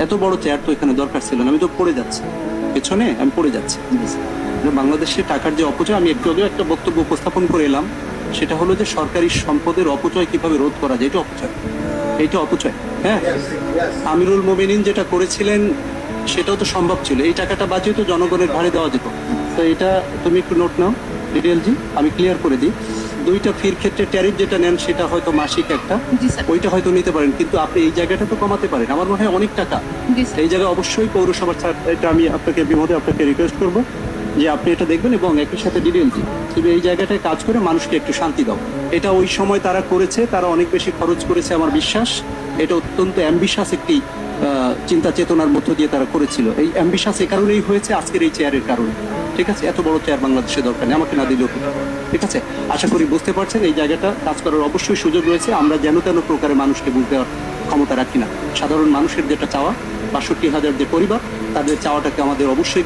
এত বড় চেয়ার তো এখানে দরকার ছিল না, আমি তো পড়ে যাচ্ছি পেছনে, আমি পড়ে যাচ্ছি। বাংলাদেশে টাকার যে অপচয়, আমি একটু আগেও একটা বক্তব্য উপস্থাপন করে এলাম, সেটা হলো যে সরকারি সম্পদের অপচয় কিভাবে রোধ করা যায়, এটা অপচয়, এইটা অপচয়। হ্যাঁ, আমিরুল মোমিনিন যেটা করেছিলেন সেটাও তো সম্ভব ছিল, এই টাকাটা বাঁচিয়ে তো জনগণের ভাড়ে দেওয়া যেত। তো এটা তুমি একটু নোট নাও ডিটেলজি, আমি ক্লিয়ার করে দিই। দুইটা ফির ক্ষেত্রে ট্যারিফ যেটা নেন সেটা হয়তো মাসিক একটা, জি স্যার। ওইটা হয়তো নিতে পারেন, কিন্তু আপনি এই জায়গাটা তো কমাতে পারেন, আমার মনে হয় অনেক টাকা জি স্যার। এই জায়গায় অবশ্যই পৌরসভার ছাড়। এটা আমি আপনাকে বিমোদে আপনাকে রিকোয়েস্ট করবো যে আপনি এটা দেখবেন এবং একই সাথে ডিটেলজি তুমি এই জায়গাটায় কাজ করে মানুষকে একটু শান্তি দাও। এটা ওই সময় তারা করেছে, তারা অনেক বেশি খরচ করেছে আমার বিশ্বাস। এটা অত্যন্ত অ্যাম্বিশাস একটি চিন্তা চেতনার মধ্য দিয়ে তারা করেছিল। এই অ্যাম্বিশাস এ কারণেই হয়েছে আজকের এই চেয়ারের কারণে। ঠিক আছে, এত বড় চেয়ার বাংলাদেশে দরকার নেই, আমাকে না দিলেও হতো। ঠিক আছে, আশা করি বুঝতে পারছেন এই জায়গাটা কাজ করার অবশ্যই সুযোগ রয়েছে। আমরা যেন তেন প্রকারে মানুষকে বুঝ দেওয়ার ক্ষমতা রাখি না। সাধারণ মানুষের যেটা চাওয়া, ৬২,০০০ যে পরিবার, তাদের চাওয়াটাকে আমাদের অবশ্যই